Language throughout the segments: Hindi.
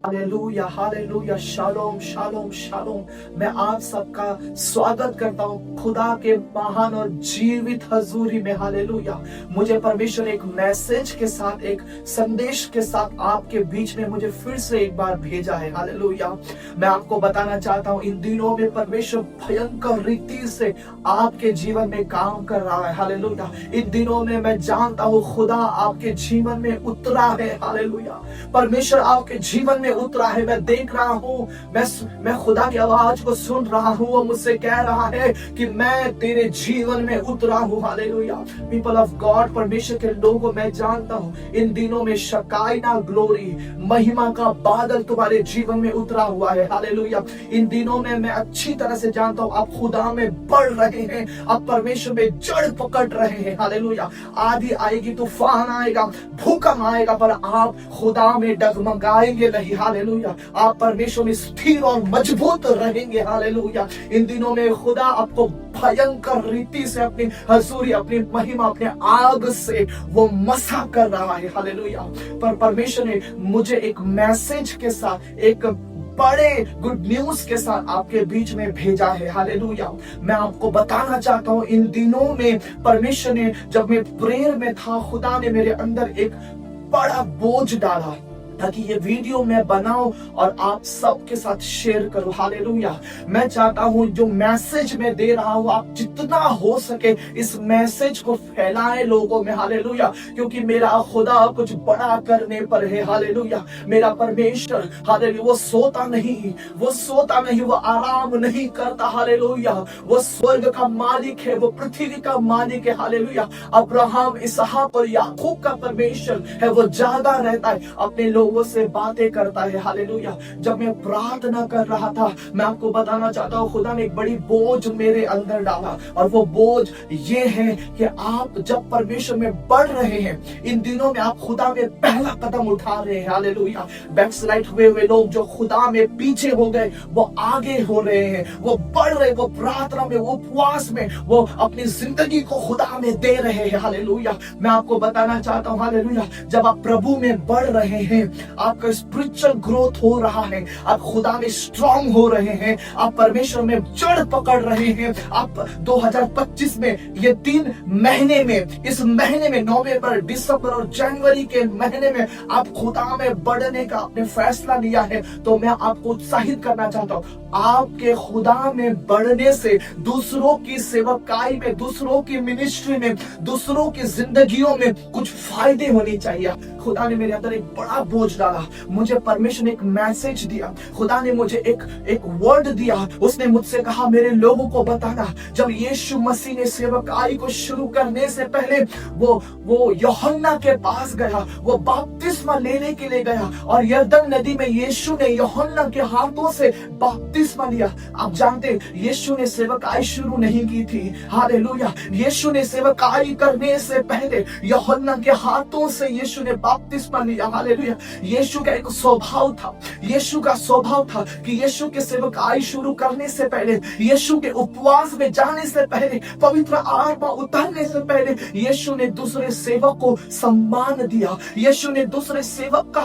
Hallelujah hallelujah, shalom shalom shalom. मैं आप सबका स्वागत करता हूँ खुदा के महान और जीवित हजूरी में। हालेलुया। मुझे परमेश्वर एक मैसेज के साथ, एक संदेश के साथ आपके बीच में मुझे फिर से एक बार भेजा है। हालेलुया। मैं आपको बताना चाहता हूँ, इन दिनों में परमेश्वर भयंकर रीति से आपके जीवन में काम कर रहा है। हालेलुया। इन दिनों में मैं जानता हूँ खुदा आपके जीवन में उतरा है। हालेलुया। परमेश्वर आपके जीवन में उतरा है। मैं देख रहा हूँ, मैं खुदा की आवाज को सुन रहा हूँ। वो मुझसे कह रहा है कि मैं तेरे जीवन में उतरा हूँ। हालेलुया। पीपल ऑफ गॉड, परमेश्वर के लोगों, मैं जानता हूँ इन दिनों में शकाइना ग्लोरी, महिमा का बादल तुम्हारे जीवन में उतरा हुआ है। हालेलुया। इन दिनों में मैं अच्छी तरह से जानता हूँ आप खुदा में बढ़ रहे हैं, आप परमेश्वर में जड़ पकड़ रहे हैं। हालेलुया। आंधी आएगी, तूफान आएगा, भूकंप आएगा, पर आप खुदा में डगमगाएंगे नहीं। हालेलुया। आप परमेश्वर में स्थिर और मजबूत रहेंगे। हालेलुया। इन दिनों में खुदा आपको भयंकर रीति से अपनी हजूरी, अपनी महिमा, अपने आग से वो मसा कर रहा है। हालेलुया। पर परमेश्वर ने मुझे एक मैसेज के साथ, एक बड़े गुड न्यूज के साथ आपके बीच में भेजा है। हालेलुया। मैं आपको बताना चाहता हूँ, इन दिनों में परमेश्वर ने, जब मैं प्रेयर में था, खुदा ने मेरे अंदर एक बड़ा बोझ डाला ताकि ये वीडियो मैं बनाऊं और आप सबके साथ शेयर करूं। हालेलुया। मैं चाहता हूं जो मैसेज मैं दे रहा हूं, आप जितना हो सके इस मैसेज को फैलाएं लोगों में। हालेलुया। क्योंकि मेरा खुदा कुछ बड़ा करने पर है। हालेलुया। मेरा परमेश्वर, हालेलुया, वो सोता नहीं, वो आराम नहीं करता। हालेलुया। वो स्वर्ग का मालिक है, वो पृथ्वी का मालिक है। हालेलुया। अब्राहम, इसहाक और याकूब का परमेश्वर है, वो ज्यादा रहता है, अपने लोगों से बातें करता है। हालेलुया। जब मैं प्रार्थना कर रहा था, मैं आपको बताना चाहता हूँ, खुदा ने एक बड़ी बोझ मेरे अंदर डाला, और वो बोझ ये है कि आप जब परमेश्वर में बढ़ रहे हैं, इन दिनों में आप खुदा में पहला कदम उठा रहे हैं। हालेलुया। बैकस्लाइड हुए लोग जो खुदा में पीछे हो गए, वो आगे हो रहे हैं, वो बढ़ रहे, वो प्रार्थना में, वो उपवास में, वो अपनी जिंदगी को खुदा में दे रहे हैं। हालेलुया। मैं आपको बताना चाहता हूँ, हालेलुया, जब आप प्रभु में बढ़ रहे हैं, आपका स्पिरिचुअल ग्रोथ हो रहा है, आप खुदा में स्ट्रांग हो रहे हैं, आप परमेश्वर में जड़ पकड़ रहे हैं। आप 2025 में, ये 3 महीने में, इस महीने में नवंबर, दिसंबर और जनवरी के महीने में आप खुदा में बढ़ने का आपने फैसला लिया है, तो मैं आपको उत्साहित करना चाहता हूँ। आपके खुदा में बढ़ने से दूसरों की सेवकाई में, दूसरों की मिनिस्ट्री में, दूसरों की जिंदगियों में कुछ फायदे होने चाहिए। खुदा ने मेरे अंदर एक बड़ा बोझ डाला, मुझे परमेश्वर ने एक मैसेज दिया, खुदा ने मुझे एक वर्ड दिया। उसने मुझसे कहा, मेरे लोगों को बताना, जब यीशु मसीह ने सेवकाई को शुरू करने से पहले वो यूहन्ना के पास गया, वो बपतिस्मा लेने के लिए गया, और यरदन नदी में यीशु ने यूहन्ना के हाथों से बपतिस्मा लिया। आप जानते, यीशु ने सेवकाई शुरू नहीं की थी। हालेलुया। यीशु ने सेवकाई करने से पहले यूहन्ना के हाथों से यीशु ने बपतिस्मा लिया। हालेलुया। यीशु का एक स्वभाव था, यीशु का स्वभाव था कि यीशु के सेवकाई शुरू करने से पहले, यीशु के उपवास में जाने से पहले, पवित्र आत्मा उतरने से पहले, यीशु ने दूसरे सेवक को सम्मान दिया। यीशु ने दूसरे सेवक का,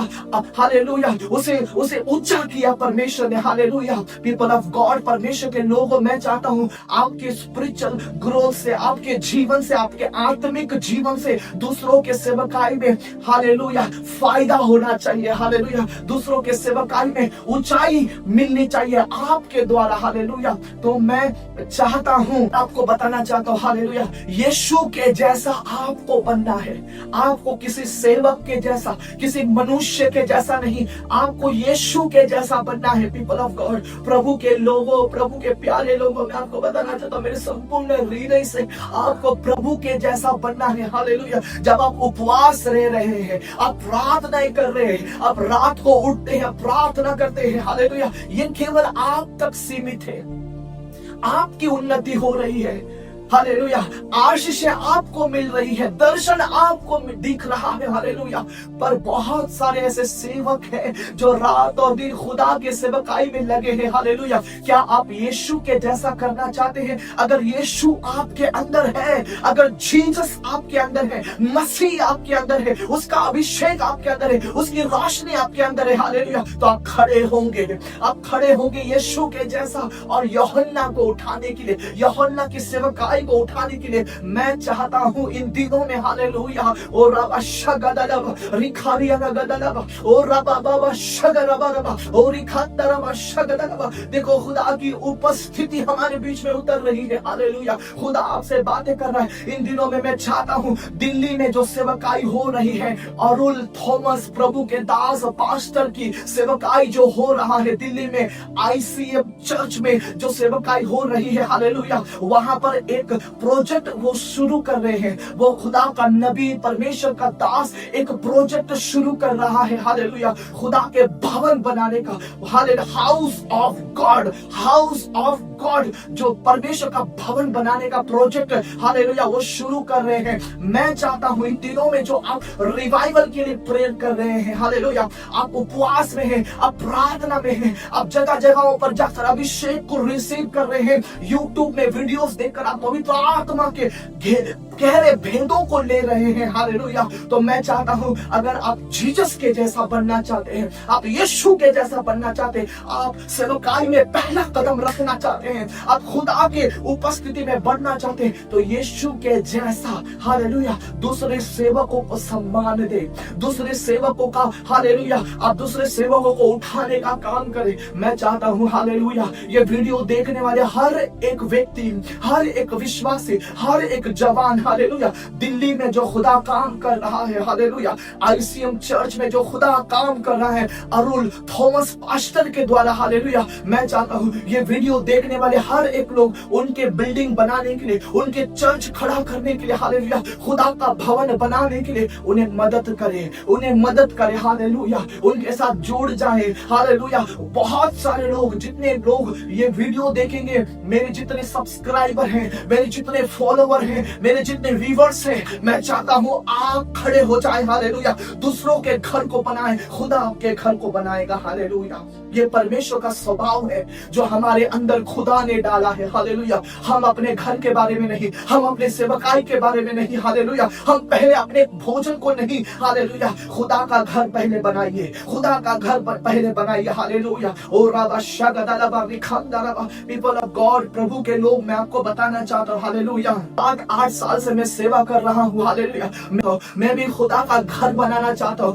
हालेलुया, उसे ऊंचा किया परमेश्वर ने। हालेलुया। पीपल ऑफ गॉड, परमेश्वर के लोगों, मैं चाहता हूं आपके स्पिरिचुअल ग्रोथ से, आपके जीवन से, आपके आत्मिक जीवन से दूसरों के सेवकाई में, हालेलुया, फायदा होना चाहिए। हालेलुया। दूसरों के सेवकाई में ऊंचाई मिलनी चाहिए आपके द्वारा। हालेलुया। तो मैं चाहता हूं, आपको बताना चाहता हूं, हालेलुया, यीशु के जैसा आपको बनना है। आपको किसी सेवक के जैसा, किसी मनुष्य के जैसा नहीं, आपको यीशु के जैसा बनना है। पीपल ऑफ गॉड, प्रभु के लोगों, प्रभु के प्यारे लोगों, मैं आपको बताना चाहता हूं, मेरे संपूर्ण हृदय से आपको प्रभु के जैसा बनना है। हालेलुया। जब आप उपवास रह रहे हैं, आप प्रार्थना कर रहे हैं, आप रात को उठते हैं, प्रार्थना करते हैं, हालेलुया, ये केवल आप तक सीमित है। आपकी उन्नति हो रही है। हालेलुया, आशीषें आपको मिल रही है, दर्शन आपको दिख रहा है, हालेलुया। पर बहुत सारे ऐसे सेवक हैं जो रात और दिन खुदा के सेवकाई में लगे हैं, हालेलुया। क्या आप यीशु के जैसा करना चाहते हैं? अगर यीशु आपके अंदर है, अगर जीसस आपके अंदर है, मसीह आपके अंदर है, उसका अभिषेक आपके अंदर है, उसकी रोशनी आपके अंदर है, हालेलुया, तो आप खड़े होंगे, आप खड़े होंगे यीशु के जैसा। और यूहन्ना को उठाने के लिए, यूहन्ना की सेवकाई को उठाने के लिए मैं चाहता हूं इन दिनों में, हालेलुया। ओ रबा शगदलब रिखारिया गदलब, ओ रबा बाबा शगरबा, ओ रिखातरबा शगदलब। देखो खुदा की उपस्थिति हमारे बीच में उतर रही है, हालेलुया। खुदा आपसे बातें कर रहा है। इन दिनों में मैं चाहता हूं दिल्ली में जो सेवकाई हो रही है, अरुल थॉमस प्रभु के दास पास्टर की सेवकाई जो हो रहा है दिल्ली में, ICM चर्च में जो सेवकाई हो रही है, हालेलुया, वहां पर एक प्रोजेक्ट वो शुरू कर रहे हैं। वो खुदा का नबी, परमेश्वर का दास एक प्रोजेक्ट शुरू कर रहा है, हालेलुया, खुदा के भवन बनाने का, hallelujah, house of God, house of God, जो परमेश्वर का भवन बनाने का प्रोजेक्ट, हालेलुया, वो शुरू कर रहे हैं। मैं चाहता हूं इन दिनों में जो आप रिवाइवल के लिए प्रेयर कर रहे हैं, हालेलुया, आप उपवास में हैं, आप प्रार्थना में हैं, आप जगह जगहों पर जाकर अभिषेक को रिसीव कर रहे हैं, यूट्यूब में वीडियोस देखकर आप पवित्र आत्मा के गहरे भेदों को ले रहे हैं, हालेलुया। तो मैं चाहता हूं अगर आप जीसस के जैसा बनना चाहते हैं, आप यीशु के जैसा बनना चाहते हैं, आप सेवकाई में पहला कदम रखना चाहते हैं, आप खुदा के उपस्थिति में बढ़ना चाहते हैं, तो यीशु के जैसा, हालेलुया, दूसरे सेवकों को सम्मान दे, दूसरे सेवकों का, हालेलुया, आप दूसरे सेवकों को उठाने का काम करें। मैं चाहता हूं, हालेलुया, ये वीडियो देखने वाले हर एक व्यक्ति, हर एक विश्वासी, हर एक जवान, हालेलुया, दिल्ली में जो खुदा काम कर रहा है, हालेलुया, ICM चर्च में जो खुदा काम कर रहा है अरुल थॉमस पास्टर के द्वारा, हालेलुया, मैं चाहता हूं ये वीडियो देखने वाले हर एक लोग उनके बिल्डिंग बनाने के लिए, उनके चर्च खड़ा करने के लिए, हालेलुया, खुदा का भवन बनाने के लिए उन्हें मदद करे, उन्हें मदद करे, हालेलुया, उनके साथ जुड़ जाए, हालेलुया। बहुत सारे लोग, जितने लोग ये वीडियो देखेंगे, मेरे जितने सब्सक्राइबर हैं, मेरे जितने फॉलोवर हैं, मेरे जितने व्यूअर्स हैं, मैं चाहता हूं आप खड़े हो जाए, हालेलुया, दूसरों के घर को बनाए, खुदा के घर को बनाएगा, हालेलुया। ये परमेश्वर का स्वभाव है जो हमारे अंदर खुदा ने डाला है, हालेलुया। हम अपने घर के बारे में नहीं, हम अपने सेवकाई के बारे में नहीं, हालेलुया, हम पहले अपने भोजन को नहीं, हालेलुया, खुदा का घर पहले बनाइए, खुदा का घर पहले बनाइए, हालेलुया। ओ राबा शगदलबा रिखंदलबा, पीपल ऑफ गॉड, प्रभु के लोग, मैं आपको बताना चाहता हूं, हालेलुया, 8 साल से मैं सेवा कर रहा हूं, हालेलुया, मैं भी खुदा का घर बनाना चाहता हूं।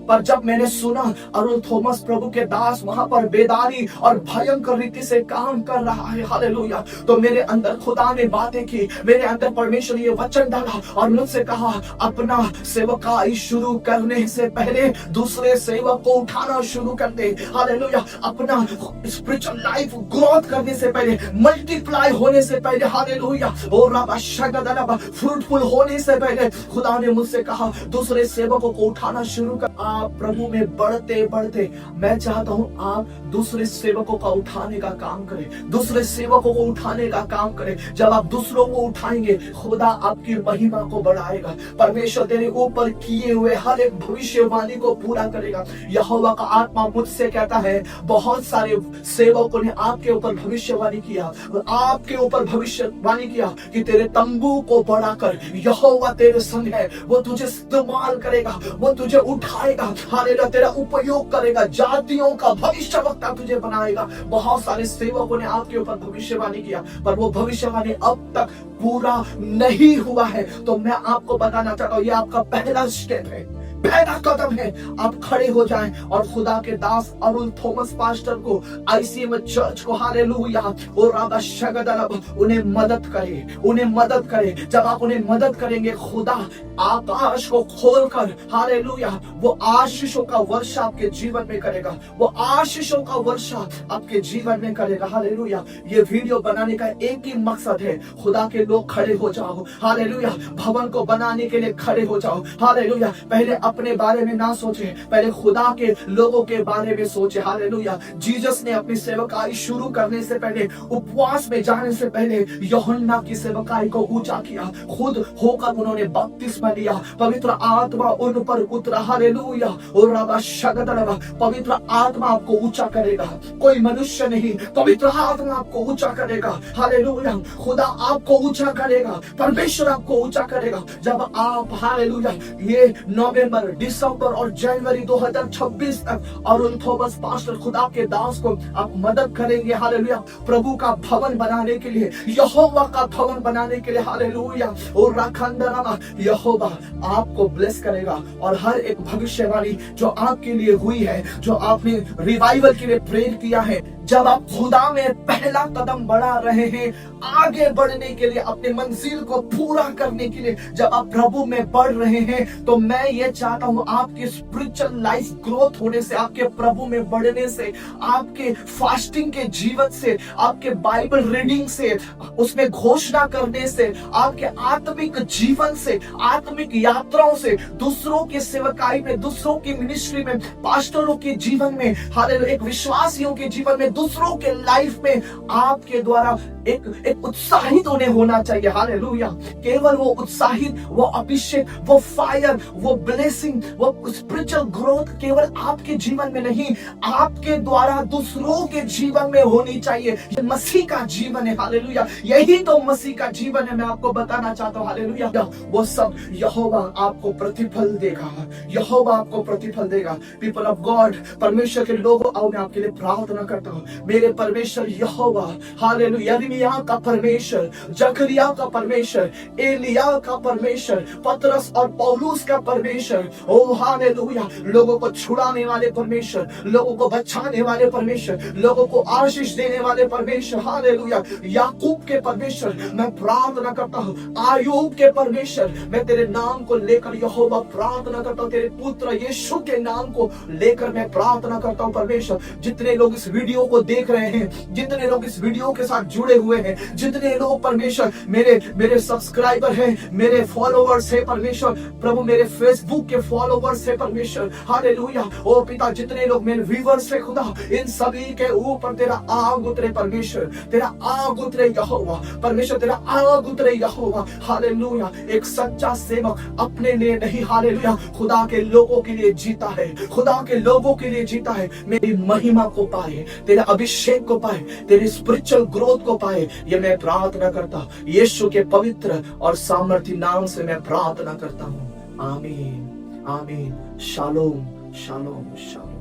पर जब मैंने सुना अरुल थॉमस प्रभु के दास वहां पर बेदारी और भयंकर रीति से काम कर रहा है, हालेलुया, तो मेरे अंदर खुदा ने बातें की, मेरे अंदर परमेश्वर ये वचन डाला और मुझसे कहा, अपना सेवकाई शुरू करने से पहले दूसरे सेवक को उठाना शुरू कर दे, हालेलुया, अपना स्पिरिचुअल लाइफ ग्रोथ करने से पहले, मल्टीप्लाई होने से पहले, हालेलुया, और रबा शगदलबा, फ्रूटफुल होने से पहले खुदा ने मुझसे कहा दूसरे सेवकों को उठाना शुरू कर। आप प्रभु में बढ़ते बढ़ते, मैं चाहता हूं आप दूसरे सेवकों का उठाने का काम करें, दूसरे सेवकों को उठाने का काम करें। जब आप दूसरों को उठाएंगे, खुदा आपकी महिमा को बढ़ाएगा, परमेश्वर तेरे ऊपर किए हुए हर एक भविष्यवाणी को पूरा करेगा। यहोवा का आत्मा मुझसे कहता है, बहुत सारे सेवकों ने आपके ऊपर भविष्यवाणी किया, आपके ऊपर भविष्यवाणी किया कि तेरे तंबू को बढ़ाकर यहोवा तेरे संग है, वो तुझे इस्तेमाल करेगा, वो तुझे उठाएगा, हालेलुया, तेरा उपयोग करेगा, जातियों का भविष्यवक्ता तुझे बनाएगा। बहुत सारे सेवकों ने आपके ऊपर भविष्यवाणी किया, पर वो भविष्यवाणी अब तक पूरा नहीं हुआ है। तो मैं आपको बताना चाहता हूं, ये आपका पहला स्टेप है, पहला कदम है। आप खड़े हो जाएं और खुदा के दास अरुल थॉमस पास्टर को, ICM चर्च को, हालेलुया, और राबा शगदलब, उन्हें मदद करे, उन्हें मदद करे। जब आप उन्हें मदद करेंगे, खुदा आकाश को खोलकर, हालेलुया, वो आशीषों का वर्षा आपके जीवन में करेगा, वो आशीषों का वर्षा आपके जीवन में करेगा, हालेलुया। ये वीडियो बनाने का एक ही मकसद है, खुदा के लोग खड़े हो जाओ, हालेलुया, भवन को बनाने के लिए खड़े हो जाओ, हालेलुया। पहले अपने बारे में ना सोचे, पहले खुदा के लोगों के बारे में सोचे। हालेलुया। जीसस ने अपनी सेवकाई शुरू करने से पहले, उपवास में जाने से पहले यूहन्ना की सेवकाई को ऊंचा किया। खुद होकर उन्होंने बपतिस्मा लिया, पवित्र आत्मा उन पर उतरा। हालेलुया। और रबा शगत रबा, पवित्र आत्मा आपको ऊंचा करेगा, कोई मनुष्य नहीं, पवित्र आत्मा आपको ऊंचा करेगा। हालेलुया। खुदा आपको ऊंचा करेगा, परमेश्वर आपको ऊंचा करेगा। जब आप हालेलुया ये नवंबर, दिसंबर और जनवरी 2026 तक और उन थॉमस पास्टर खुदा के दास को आप मदद करेंगे, हालेलुया, प्रभु का भवन बनाने के लिए, यहोवा का भवन बनाने के लिए। हालेलुया। और राखंदरमा, यहोवा आपको ब्लेस करेगा। और हर एक भविष्यवाणी जो आपके लिए हुई है, जो आपने रिवाइवल के लिए प्रेर किया है, जब आप खुदा में पहला कदम बढ़ा रहे हैं आगे बढ़ने के लिए, अपने मंजिल को पूरा करने के लिए, जब आप प्रभु में बढ़ रहे हैं, तो मैं ये चाहता हूं आपकी स्पिरिचुअल लाइफ ग्रोथ होने से, आपके प्रभु में बढ़ने से, आपके फास्टिंग के जीवन से, आपके बाइबल रीडिंग से, उसमें घोषणा करने से, आपके आत्मिक जीवन से, आत्मिक यात्राओं से, दूसरों की सेवकाई में, दूसरों की मिनिस्ट्री में, पास्टरों के जीवन में, हालेलुया, एक विश्वासियों के जीवन में, दूसरों के लाइफ में आपके द्वारा एक उत्साहित उन्हें होना चाहिए। हालेलुया। केवल वो उत्साहित, वो अभिषेक, वो फायर, वो ब्लेसिंग, वो स्पिरिचुअल ग्रोथ केवल आपके जीवन में नहीं, आपके द्वारा दूसरों के जीवन में होनी चाहिए। ये मसीह का जीवन है। हालेलुया। यही तो मसीह का जीवन है। मैं आपको बताना चाहता हूँ, हालेलुया, वो सब यहोवा आपको प्रतिफल देगा, यहोवा आपको प्रतिफल देगा। पीपल ऑफ गॉड, परमेश्वर के लोगों, आओ मैं आपके लिए प्रार्थना करता हूँ। मेरे परमेश्वर यहोवा, हालेलुया, यिर्मयाह का परमेश्वर, जकरिया का परमेश्वर, एलिया का परमेश्वर, पतरस और पौलुस का परमेश्वर, ओ हालेलुया, लोगों को छुड़ाने वाले परमेश्वर, लोगों को बचाने वाले परमेश्वर, लोगों को आशीष देने वाले परमेश्वर, हालेलुया, याकूब के परमेश्वर, मैं प्रार्थना करता हूँ। आयूब के परमेश्वर, मैं तेरे नाम को लेकर यहोवा प्रार्थना करता हूँ। तेरे पुत्र यीशु के नाम को लेकर मैं प्रार्थना करता हूँ। परमेश्वर, जितने लोग इस वीडियो को देख रहे हैं, जितने लोग इस वीडियो के साथ जुड़े हुए हैं, जितने लोग परमेश्वर मेरे सब्सक्राइबर हैं, मेरे फॉलोवर्स हैं परमेश्वर, प्रभु मेरे फेसबुक के फॉलोवर्स हैं परमेश्वर, हालेलुया, ओ पिता, जितने लोग मेरे व्यूअर्स हैं खुदा, इन सभी के ऊपर तेरा आग उतरे परमेश्वर, तेरा आग उतरे यहोवा, परमेश्वर तेरा आग उतरे यहोवा। हालेलुया। एक सच्चा सेवक अपने लिए नहीं, हालेलुया, खुदा के लोगों के लिए जीता है, खुदा के लोगों के लिए जीता है। मेरी महिमा को पाए, तेरे अभिषेक को पाए, तेरी स्पिरिचुअल ग्रोथ को पाए, ये मैं प्रार्थना करता हूँ। यीशु के पवित्र और सामर्थी नाम से मैं प्रार्थना करता हूँ। आमीन, आमीन। Shalom, shalom, shalom.